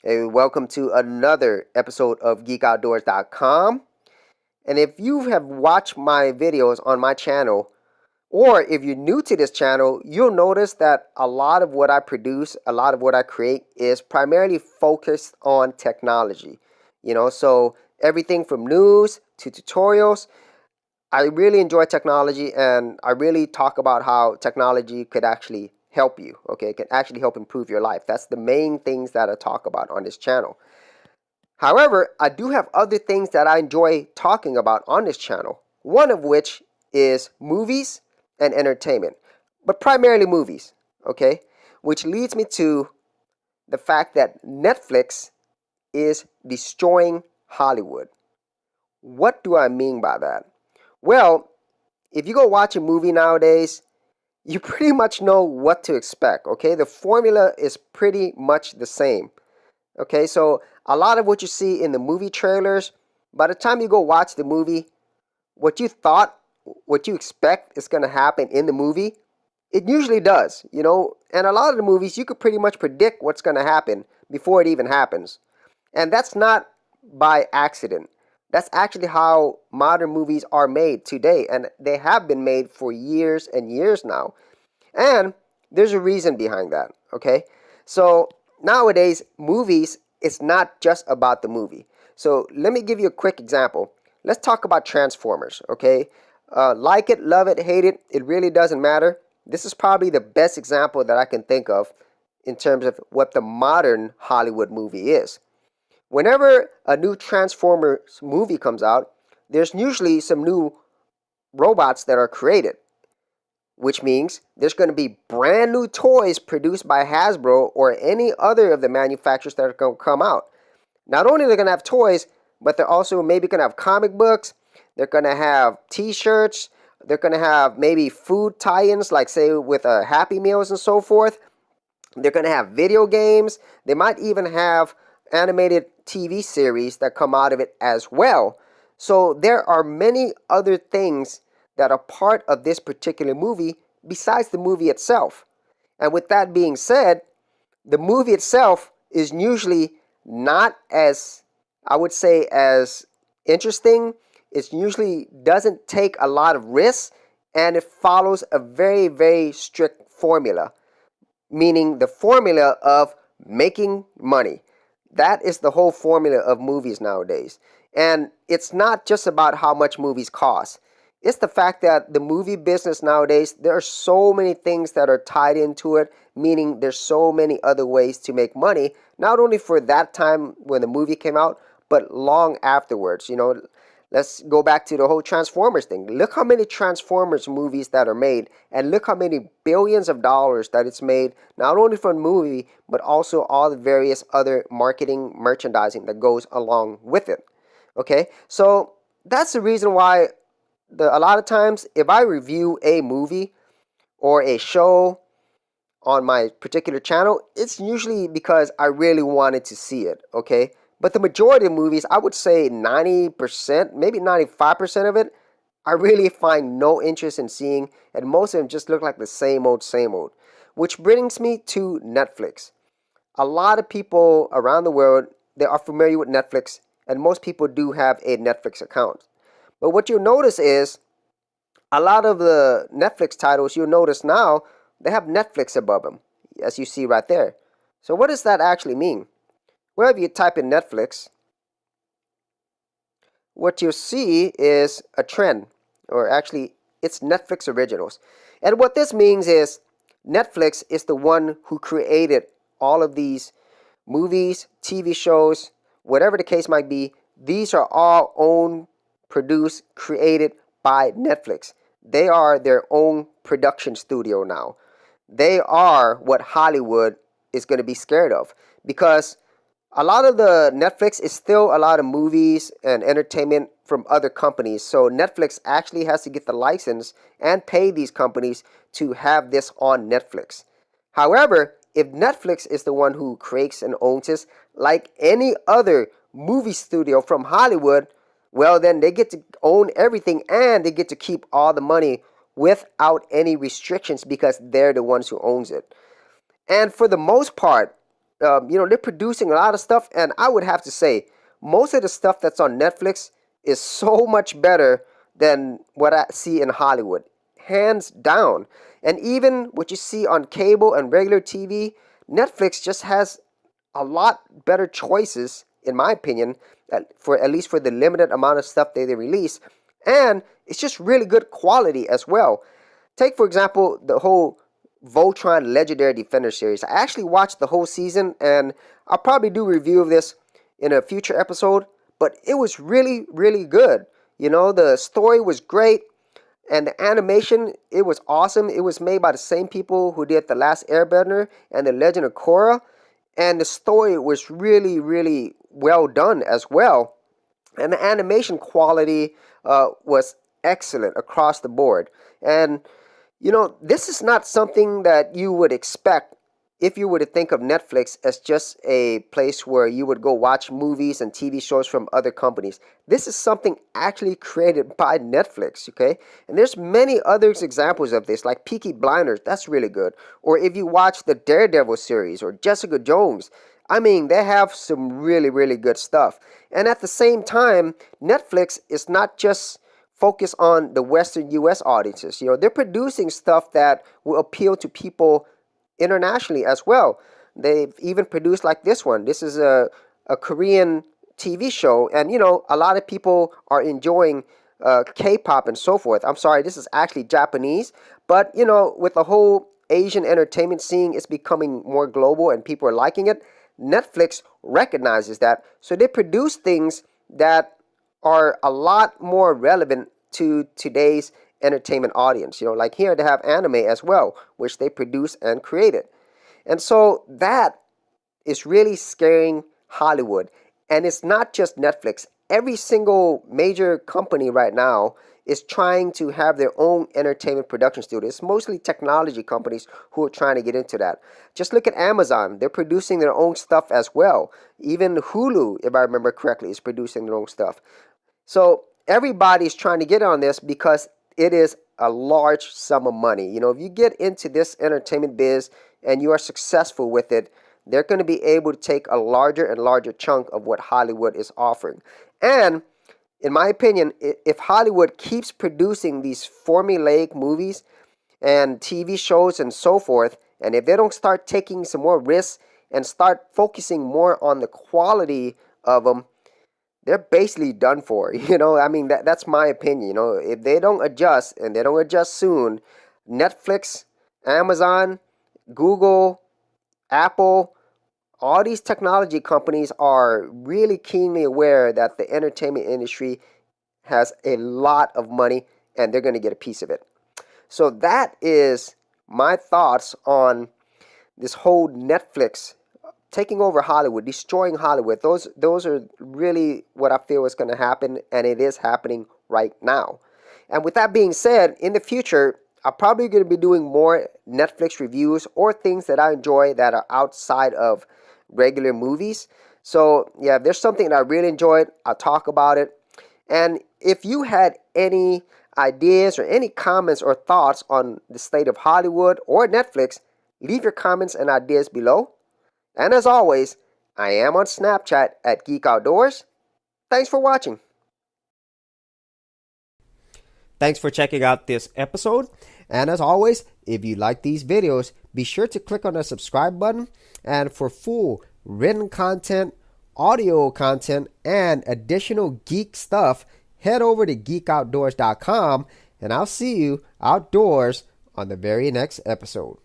Hey, welcome to another episode of geekoutdoors.com. And if you have watched my videos on my channel, or if you're new to this channel, you'll notice that a lot of what I produce, a lot of what I create is primarily focused on technology. So everything from news to tutorials. I really enjoy technology, and I really talk about how technology could actually help you, okay? It can actually help improve your life. That's the main things that I talk about on this channel. However, I do have other things that I enjoy talking about on this channel, one of which is movies and entertainment, but primarily movies, okay? Which leads me to the fact that Netflix is destroying Hollywood. What do I mean by that? Well, if you go watch a movie nowadays, you pretty much know what to expect, okay? The formula is pretty much the same. Okay, so a lot of what you see in the movie trailers, by the time you go watch the movie, what you expect is going to happen in the movie, it usually does. And a lot of the movies, you could pretty much predict what's going to happen before it even happens. And that's not by accident. That's actually how modern movies are made today, and they have been made for years and years now. And there's a reason behind that, okay? So nowadays, movies, it's not just about the movie. So let me give you a quick example. Let's talk about Transformers, okay? Like it, love it, hate it, it really doesn't matter. This is probably the best example that I can think of in terms of what the modern Hollywood movie is. Whenever a new Transformers movie comes out, there's usually some new robots that are created, which means there's going to be brand new toys produced by Hasbro or any other of the manufacturers that are going to come out. Not only are they going to have toys, but they're also maybe going to have comic books, they're going to have t-shirts, they're going to have maybe food tie-ins, like say with Happy Meals and so forth. They're going to have video games. They might even have animated TV series that come out of it as well. So there are many other things that are part of this particular movie besides the movie itself. And with that being said, the movie itself is usually not as, I would say, as interesting. It usually doesn't take a lot of risks, and it follows a very, very strict formula, meaning the formula of making money. That is the whole formula of movies nowadays. And it's not just about how much movies cost. It's the fact that the movie business nowadays, there are so many things that are tied into it, meaning there's so many other ways to make money, not only for that time when the movie came out, but long afterwards. Let's go back to the whole Transformers thing. Look how many Transformers movies that are made, and look how many billions of dollars that it's made, not only from the movie, but also all the various other marketing, merchandising that goes along with it. Okay, so that's the reason why a lot of times if I review a movie or a show on my particular channel, it's usually because I really wanted to see it, okay? But the majority of movies, I would say 90%, maybe 95% of it, I really find no interest in seeing, and most of them just look like the same old, same old. Which brings me to Netflix. A lot of people around the world, they are familiar with Netflix, and most people do have a Netflix account. But what you'll notice is a lot of the Netflix titles you'll notice now, they have Netflix above them, as you see right there. So what does that actually mean? Well, if you type in Netflix, what you'll see is a trend, or actually, it's Netflix originals. And what this means is Netflix is the one who created all of these movies, TV shows, whatever the case might be. These are all owned, produced, created by Netflix. They are their own production studio now. They are what Hollywood is going to be scared of, because a lot of the Netflix is still a lot of movies and entertainment from other companies. So Netflix actually has to get the license and pay these companies to have this on Netflix. However, if Netflix is the one who creates and owns this, like any other movie studio from Hollywood, well, then they get to own everything, and they get to keep all the money without any restrictions because they're the ones who owns it. And for the most part, they're producing a lot of stuff, and I would have to say most of the stuff that's on Netflix is so much better than what I see in Hollywood, hands down. And even what you see on cable and regular TV, Netflix just has a lot better choices, in my opinion, for at least for the limited amount of stuff they release, and it's just really good quality as well. Take for example the whole Voltron Legendary Defender series. I actually watched the whole season, and I'll probably do a review of this in a future episode, but it was really, really good. The story was great, and the animation, it was awesome. It was made by the same people who did The Last Airbender and The Legend of Korra, and the story was really, really well done as well. And the animation quality was excellent across the board. And this is not something that you would expect if you were to think of Netflix as just a place where you would go watch movies and TV shows from other companies. This is something actually created by Netflix, okay? And there's many other examples of this, like Peaky Blinders, that's really good. Or if you watch the Daredevil series or Jessica Jones, I mean, they have some really, really good stuff. And at the same time, Netflix is not just focused on the Western US audiences. They're producing stuff that will appeal to people internationally as well. They've even produced like this one. This is a Korean TV show, and a lot of people are enjoying K-pop and so forth. I'm sorry, this is actually Japanese, but with the whole Asian entertainment scene, it's becoming more global and people are liking it. Netflix recognizes that, so they produce things that are a lot more relevant to today's entertainment audience. Like here they have anime as well, which they produce and created. And so that is really scaring Hollywood. And it's not just Netflix. Every single major company right now is trying to have their own entertainment production studio. It's mostly technology companies who are trying to get into that. Just look at Amazon. They're producing their own stuff as well. Even Hulu, if I remember correctly, is producing their own stuff. So everybody's trying to get on this because it is a large sum of money. If you get into this entertainment biz and you are successful with it, they're going to be able to take a larger and larger chunk of what Hollywood is offering. And in my opinion, if Hollywood keeps producing these formulaic movies and TV shows and so forth, and if they don't start taking some more risks and start focusing more on the quality of them, they're basically done for. I mean, that's my opinion. If they don't adjust, and they don't adjust soon, Netflix, Amazon, Google, Apple, all these technology companies are really keenly aware that the entertainment industry has a lot of money and they're going to get a piece of it. So that is my thoughts on this whole Netflix taking over Hollywood, destroying Hollywood. Those are really what I feel is going to happen, and it is happening right now. And with that being said, in the future, I'm probably going to be doing more Netflix reviews or things that I enjoy that are outside of regular movies. So yeah, if there's something that I really enjoyed, I'll talk about it. And if you had any ideas or any comments or thoughts on the state of Hollywood or Netflix, leave your comments and ideas below. And as always, I am on Snapchat at Geek Outdoors. Thanks for watching. Thanks for checking out this episode. And as always, if you like these videos, be sure to click on the subscribe button. And for full written content, audio content, and additional geek stuff, head over to geekoutdoors.com. And I'll see you outdoors on the very next episode.